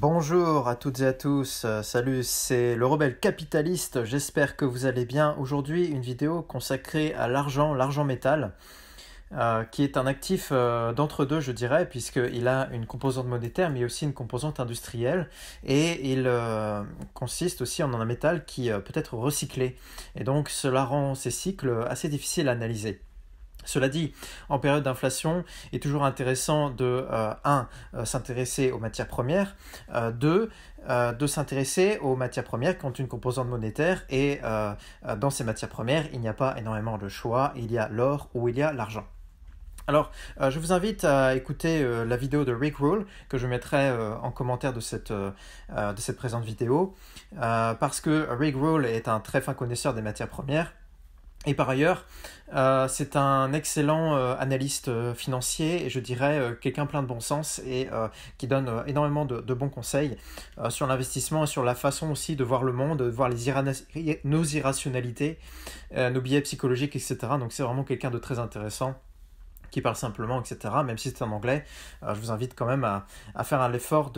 Bonjour à toutes et à tous, salut, c'est le rebelle capitaliste, j'espère que vous allez bien. Aujourd'hui, une vidéo consacrée à l'argent métal, qui est un actif d'entre-deux, je dirais, puisqu'il a une composante monétaire, mais aussi une composante industrielle, et il consiste aussi en un métal qui peut être recyclé. Et donc, cela rend ces cycles assez difficiles à analyser. Cela dit, en période d'inflation, il est toujours intéressant de, s'intéresser aux matières premières, de s'intéresser aux matières premières qui ont une composante monétaire, et dans ces matières premières, il n'y a pas énormément de choix, il y a l'or ou il y a l'argent. Alors, je vous invite à écouter la vidéo de Rick Rule, que je mettrai en commentaire de cette présente vidéo, parce que Rick Rule est un très fin connaisseur des matières premières. Et par ailleurs, c'est un excellent analyste financier et je dirais quelqu'un plein de bon sens et qui donne énormément de bons conseils sur l'investissement et sur la façon aussi de voir le monde, de voir nos irrationalités, nos biais psychologiques, etc. Donc c'est vraiment quelqu'un de très intéressant qui parle simplement, etc. Même si c'est en anglais, je vous invite quand même à faire l'effort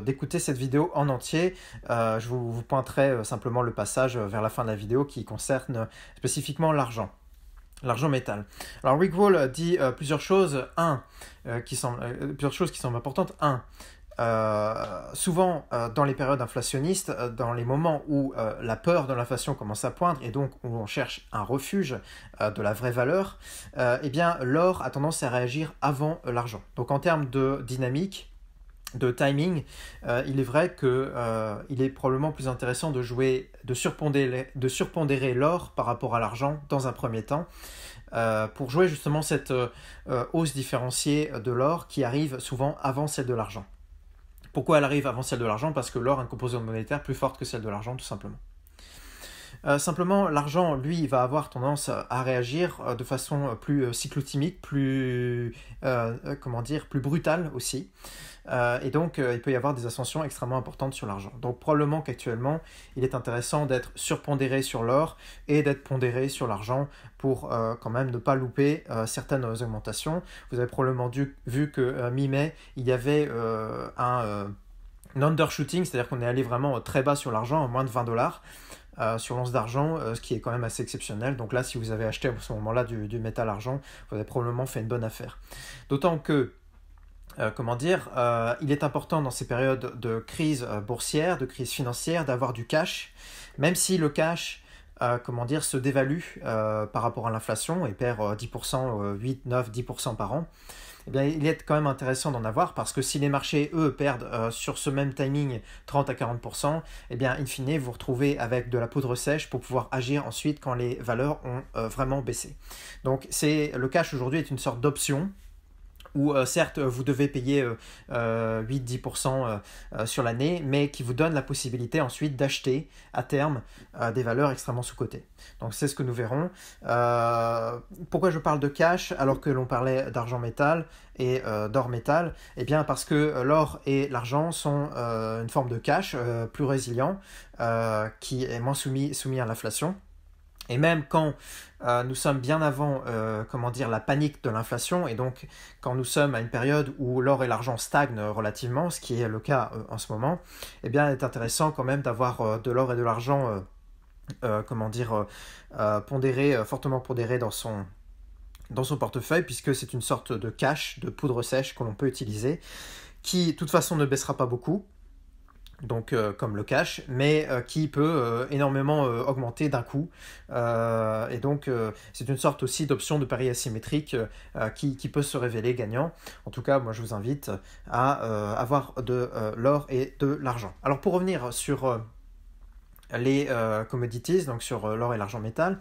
d'écouter cette vidéo en entier. Je vous pointerai simplement le passage vers la fin de la vidéo qui concerne spécifiquement l'argent métal. Alors Rick Rule dit plusieurs choses qui semblent importantes. Souvent dans les périodes inflationnistes, dans les moments où la peur de l'inflation commence à poindre et donc où on cherche un refuge de la vraie valeur, eh bien l'or a tendance à réagir avant l'argent. Donc en termes de dynamique, de timing, il est vrai qu'il est probablement plus intéressant de surpondérer l'or par rapport à l'argent dans un premier temps, pour jouer justement cette hausse différenciée de l'or qui arrive souvent avant celle de l'argent. Pourquoi elle arrive avant celle de l'argent? Parce que l'or a une composante monétaire plus forte que celle de l'argent, tout simplement. Simplement, l'argent, lui, va avoir tendance à réagir de façon plus cyclotimique, plus brutale aussi. Et donc, il peut y avoir des ascensions extrêmement importantes sur l'argent. Donc, probablement qu'actuellement, il est intéressant d'être surpondéré sur l'or et d'être pondéré sur l'argent pour quand même ne pas louper certaines augmentations. Vous avez probablement vu que mi-mai, il y avait un undershooting, c'est-à-dire qu'on est allé vraiment très bas sur l'argent, à moins de $20. Sur l'once d'argent, ce qui est quand même assez exceptionnel. Donc là, si vous avez acheté à ce moment-là du métal argent, vous avez probablement fait une bonne affaire. D'autant que, il est important dans ces périodes de crise boursière, de crise financière, d'avoir du cash, même si le cash se dévalue par rapport à l'inflation et perd 10%, 8, 9, 10% par an. Eh bien, il est quand même intéressant d'en avoir parce que si les marchés, eux, perdent sur ce même timing 30 à 40%, eh bien, in fine, vous vous retrouvez avec de la poudre sèche pour pouvoir agir ensuite quand les valeurs ont vraiment baissé. Donc, le cash aujourd'hui est une sorte d'option où certes vous devez payer 8-10% sur l'année, mais qui vous donne la possibilité ensuite d'acheter à terme des valeurs extrêmement sous-cotées. Donc c'est ce que nous verrons. Pourquoi je parle de cash alors que l'on parlait d'argent métal et d'or métal? Eh bien parce que l'or et l'argent sont une forme de cash plus résilient, qui est moins soumis à l'inflation. Et même quand nous sommes bien avant la panique de l'inflation, et donc quand nous sommes à une période où l'or et l'argent stagnent relativement, ce qui est le cas en ce moment, eh bien, il est intéressant quand même d'avoir de l'or et de l'argent fortement pondéré dans son portefeuille, puisque c'est une sorte de cash, de poudre sèche que l'on peut utiliser, qui de toute façon ne baissera pas beaucoup. Donc comme le cash, mais qui peut énormément augmenter d'un coup. Et donc c'est une sorte aussi d'option de pari asymétrique qui peut se révéler gagnant. En tout cas, moi je vous invite à avoir de l'or et de l'argent. Alors pour revenir sur les commodities, donc sur l'or et l'argent métal,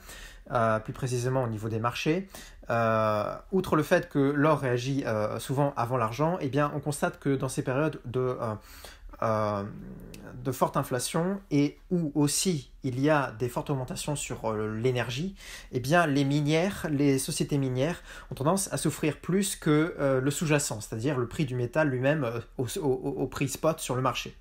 plus précisément au niveau des marchés, outre le fait que l'or réagit souvent avant l'argent, eh bien on constate que dans ces périodes de forte inflation et où aussi il y a des fortes augmentations sur l'énergie, eh bien les sociétés minières ont tendance à souffrir plus que le sous-jacent, c'est-à-dire le prix du métal lui-même au prix spot sur le marché.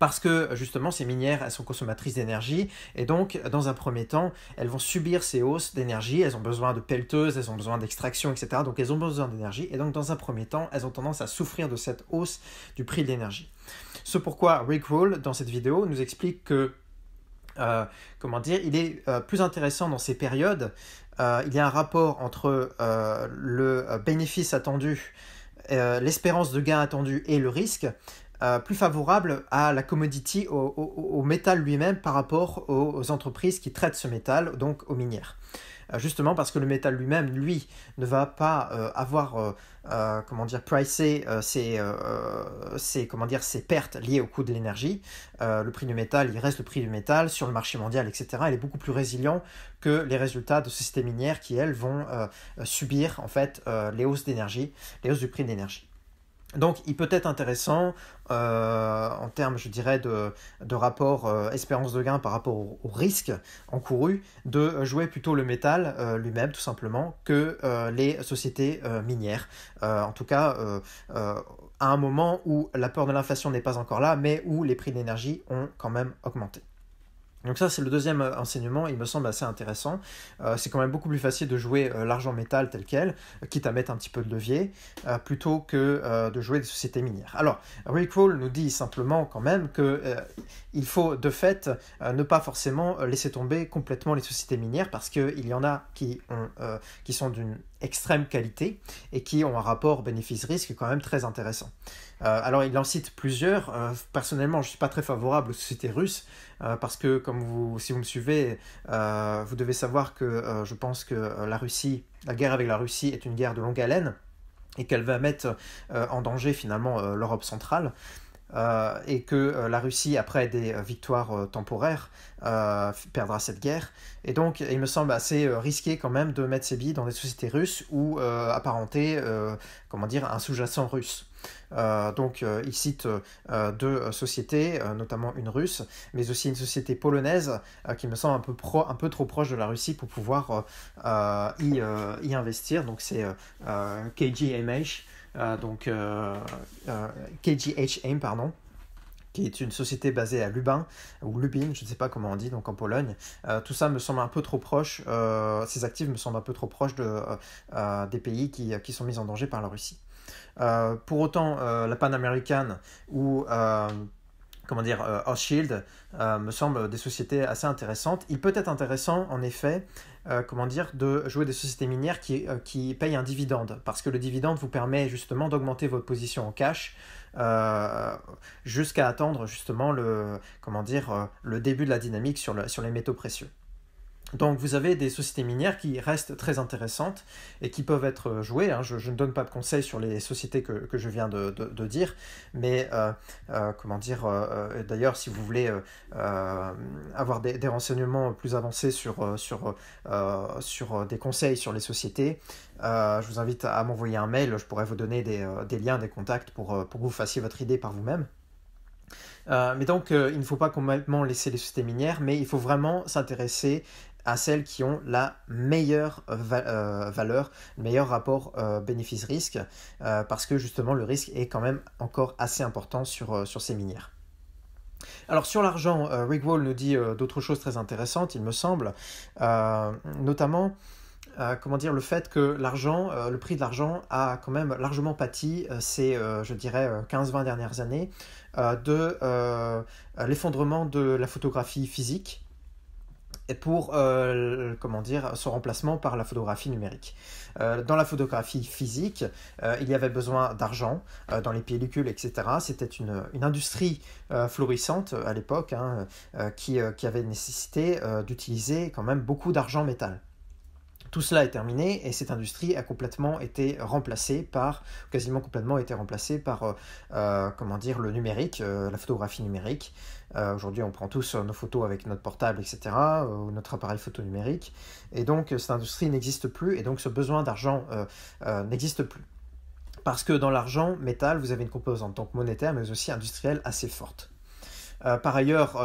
Parce que justement ces minières, elles sont consommatrices d'énergie et donc dans un premier temps, elles vont subir ces hausses d'énergie, elles ont besoin de pelleteuses, elles ont besoin d'extraction, etc. Donc elles ont besoin d'énergie et donc dans un premier temps, elles ont tendance à souffrir de cette hausse du prix de l'énergie. Ce pourquoi Rick Rule, dans cette vidéo, nous explique que il est plus intéressant dans ces périodes. Il y a un rapport entre le bénéfice attendu, l'espérance de gain attendu et le risque, plus favorable à la commodity, au métal lui-même par rapport aux entreprises qui traitent ce métal, donc aux minières. Justement parce que le métal lui-même, lui, ne va pas avoir pricé ses pertes liées au coût de l'énergie. Le prix du métal, il reste le prix du métal sur le marché mondial, etc. Il est beaucoup plus résilient que les résultats de sociétés minières qui, elles, vont subir en fait les hausses d'énergie, les hausses du prix de l'énergie. Donc, il peut être intéressant en termes, je dirais, de rapport espérance de gain par rapport au risque encouru, de jouer plutôt le métal lui-même, tout simplement, que les sociétés minières. En tout cas, à un moment où la peur de l'inflation n'est pas encore là, mais où les prix de l'énergie ont quand même augmenté. Donc ça, c'est le deuxième enseignement, il me semble assez intéressant. C'est quand même beaucoup plus facile de jouer l'argent métal tel quel, quitte à mettre un petit peu de levier, plutôt que de jouer des sociétés minières. Alors, Rick Rule nous dit simplement quand même qu'il faut de fait ne pas forcément laisser tomber complètement les sociétés minières, parce qu'il y en a qui sont d'une extrême qualité et qui ont un rapport bénéfice-risque quand même très intéressant. Alors il en cite plusieurs. Personnellement, je ne suis pas très favorable aux sociétés russes parce que si vous me suivez, vous devez savoir que je pense que la guerre avec la Russie est une guerre de longue haleine et qu'elle va mettre en danger finalement l'Europe centrale. Et que la Russie, après des victoires temporaires, perdra cette guerre. Et donc, il me semble assez risqué quand même de mettre ses billes dans des sociétés russes ou apparenter un sous-jacent russe. Donc, il cite deux sociétés, notamment une russe, mais aussi une société polonaise qui me semble un peu trop proche de la Russie pour pouvoir y investir. Donc, c'est KGHM. KGHM, pardon, qui est une société basée à Lubin, ou Lubin, je ne sais pas comment on dit, donc en Pologne. Tout ça me semble un peu trop proche, ces actifs me semblent un peu trop proches des pays qui sont mis en danger par la Russie. Pour autant, la Pan American ou Hochschild me semblent des sociétés assez intéressantes. Il peut être intéressant, en effet, de jouer des sociétés minières qui payent un dividende, parce que le dividende vous permet justement d'augmenter votre position en cash jusqu'à attendre justement le début de la dynamique sur les métaux précieux. Donc vous avez des sociétés minières qui restent très intéressantes et qui peuvent être jouées. Je ne donne pas de conseils sur les sociétés que je viens de dire, mais d'ailleurs si vous voulez avoir des renseignements plus avancés sur des conseils sur les sociétés, je vous invite à m'envoyer un mail, je pourrais vous donner des liens, des contacts pour que vous fassiez votre idée par vous-même. Mais donc il ne faut pas complètement laisser les sociétés minières, mais il faut vraiment s'intéresser à celles qui ont la meilleure valeur, le meilleur rapport bénéfice-risque, parce que justement le risque est quand même encore assez important sur ces minières. Alors sur l'argent, Rick Rule nous dit d'autres choses très intéressantes, il me semble, notamment le fait que le prix de l'argent a quand même largement pâti ces, 15-20 dernières années de l'effondrement de la photographie physique et pour son remplacement par la photographie numérique. Dans la photographie physique, il y avait besoin d'argent dans les pellicules, etc. C'était une industrie florissante à l'époque qui avait nécessité d'utiliser quand même beaucoup d'argent métal. Tout cela est terminé et cette industrie a quasiment été remplacée par le numérique, la photographie numérique. Aujourd'hui, on prend tous nos photos avec notre portable, etc., ou notre appareil photo numérique. Et donc, cette industrie n'existe plus et donc ce besoin d'argent n'existe plus. Parce que dans l'argent métal, vous avez une composante donc monétaire, mais aussi industrielle assez forte. Par ailleurs,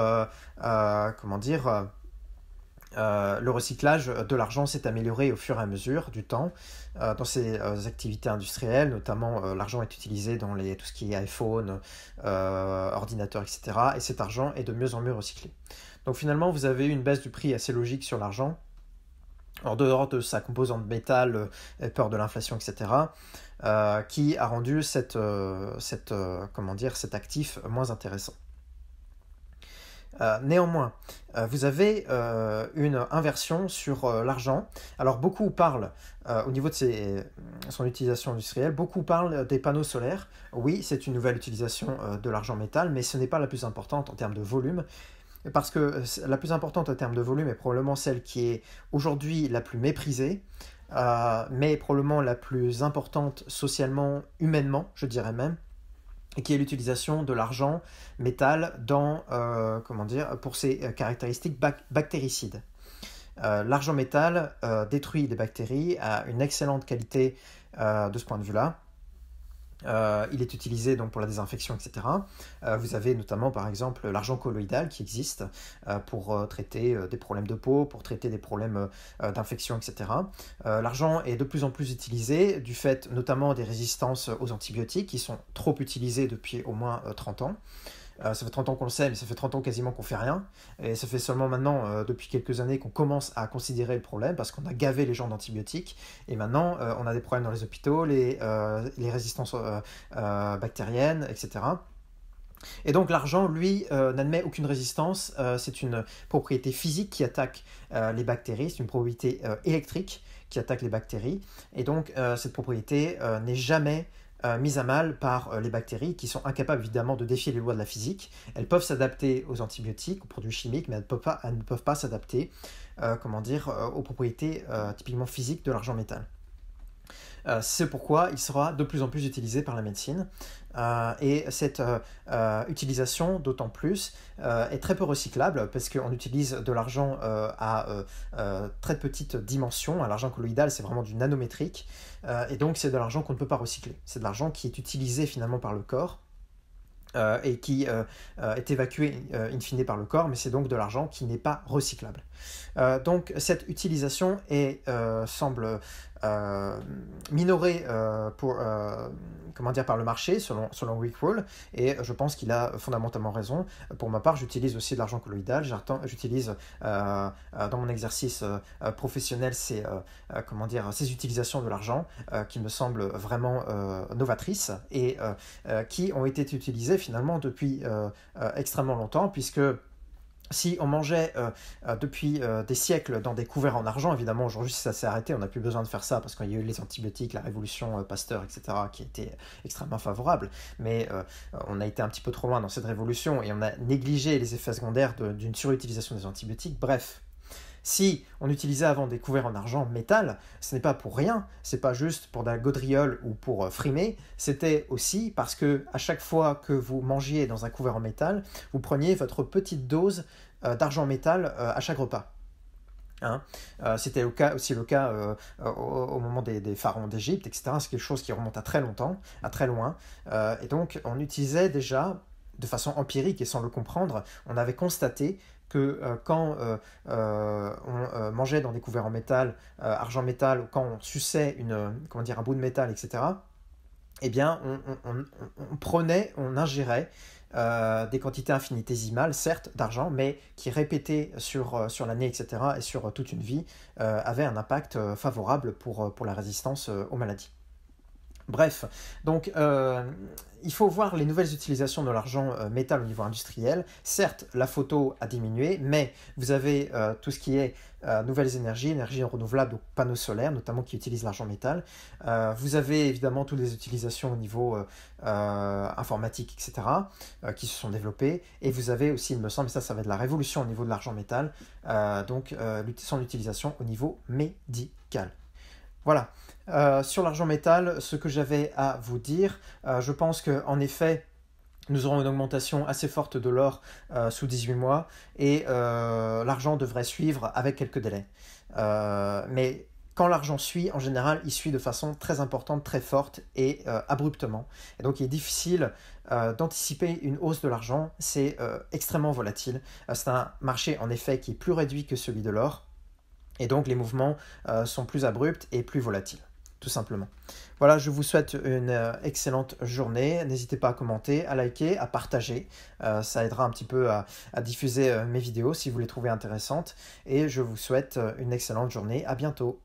le recyclage de l'argent s'est amélioré au fur et à mesure du temps dans ces activités industrielles, notamment l'argent est utilisé dans tout ce qui est iPhone, ordinateur, etc. Et cet argent est de mieux en mieux recyclé. Donc finalement, vous avez une baisse du prix assez logique sur l'argent, en dehors de sa composante métal, peur de l'inflation, etc. qui a rendu comment dire, cet actif moins intéressant. Néanmoins, vous avez une inversion sur l'argent. Alors beaucoup parlent, au niveau de son utilisation industrielle, beaucoup parlent des panneaux solaires. Oui, c'est une nouvelle utilisation de l'argent métal, mais ce n'est pas la plus importante en termes de volume, parce que la plus importante en termes de volume est probablement celle qui est aujourd'hui la plus méprisée, mais probablement la plus importante socialement, humainement, je dirais même, et qui est l'utilisation de l'argent métal comment dire, pour ses caractéristiques bactéricides. L'argent métal détruit des bactéries, a une excellente qualité de ce point de vue-là. Il est utilisé donc pour la désinfection, etc. Vous avez notamment par exemple l'argent colloïdal qui existe pour traiter des problèmes de peau, pour traiter des problèmes d'infection, etc. L'argent est de plus en plus utilisé du fait notamment des résistances aux antibiotiques qui sont trop utilisées depuis au moins 30 ans. Ça fait 30 ans qu'on le sait, mais ça fait 30 ans quasiment qu'on fait rien. Et ça fait seulement maintenant, depuis quelques années, qu'on commence à considérer le problème parce qu'on a gavé les gens d'antibiotiques. Et maintenant, on a des problèmes dans les hôpitaux, les résistances bactériennes, etc. Et donc l'argent, lui, n'admet aucune résistance. C'est une propriété physique qui attaque les bactéries. C'est une propriété électrique qui attaque les bactéries. Et donc cette propriété n'est jamais mise à mal par les bactéries qui sont incapables évidemment de défier les lois de la physique. Elles peuvent s'adapter aux antibiotiques, aux produits chimiques, mais elles ne peuvent pas s'adapter comment dire, aux propriétés typiquement physiques de l'argent métal. C'est pourquoi il sera de plus en plus utilisé par la médecine. Et cette utilisation, d'autant plus, est très peu recyclable parce qu'on utilise de l'argent à très petite dimension. L'argent colloïdal, c'est vraiment du nanométrique. Et donc, c'est de l'argent qu'on ne peut pas recycler. C'est de l'argent qui est utilisé finalement par le corps. Et qui est évacué in fine par le corps, mais c'est donc de l'argent qui n'est pas recyclable. Donc cette utilisation semble minorée comment dire, par le marché, selon Rick Rule, et je pense qu'il a fondamentalement raison. Pour ma part, j'utilise aussi de l'argent colloïdal. J'utilise dans mon exercice professionnel comment dire, ces utilisations de l'argent qui me semblent vraiment novatrices et qui ont été utilisées finalement depuis extrêmement longtemps, puisque si on mangeait depuis des siècles dans des couverts en argent, évidemment aujourd'hui ça s'est arrêté, on n'a plus besoin de faire ça parce qu'il y a eu les antibiotiques, la révolution Pasteur, etc. qui était extrêmement favorable, mais on a été un petit peu trop loin dans cette révolution et on a négligé les effets secondaires d'une surutilisation des antibiotiques. Bref, si on utilisait avant des couverts en argent métal, ce n'est pas pour rien, c'est pas juste pour de la gaudriole ou pour frimer, c'était aussi parce que à chaque fois que vous mangiez dans un couvert en métal, vous preniez votre petite dose d'argent métal à chaque repas. C'était aussi le cas au moment des pharaons d'Égypte, etc. C'est quelque chose qui remonte à très longtemps, à très loin. Et donc on utilisait déjà, de façon empirique et sans le comprendre, on avait constaté que quand on mangeait dans des couverts en métal, argent métal, ou quand on suçait un bout de métal, etc., eh bien, on ingérait des quantités infinitésimales, certes, d'argent, mais qui répétées sur l'année, etc., et sur toute une vie, avaient un impact favorable pour la résistance aux maladies. Bref, donc il faut voir les nouvelles utilisations de l'argent métal au niveau industriel. Certes, la photo a diminué, mais vous avez tout ce qui est nouvelles énergies renouvelables, donc panneaux solaires, notamment qui utilisent l'argent métal. Vous avez évidemment toutes les utilisations au niveau informatique, etc., qui se sont développées. Et vous avez aussi, il me semble, ça va être la révolution au niveau de l'argent métal, donc son utilisation au niveau médical. Voilà, sur l'argent métal, ce que j'avais à vous dire, je pense qu'en effet, nous aurons une augmentation assez forte de l'or sous 18 mois et l'argent devrait suivre avec quelques délais. Mais quand l'argent suit, en général, il suit de façon très importante, très forte et abruptement. Et donc il est difficile d'anticiper une hausse de l'argent, c'est extrêmement volatile. C'est un marché en effet qui est plus réduit que celui de l'or. Et donc les mouvements sont plus abrupts et plus volatiles, tout simplement. Voilà, je vous souhaite une excellente journée. N'hésitez pas à commenter, à liker, à partager. Ça aidera un petit peu à diffuser mes vidéos si vous les trouvez intéressantes. Et je vous souhaite une excellente journée. À bientôt.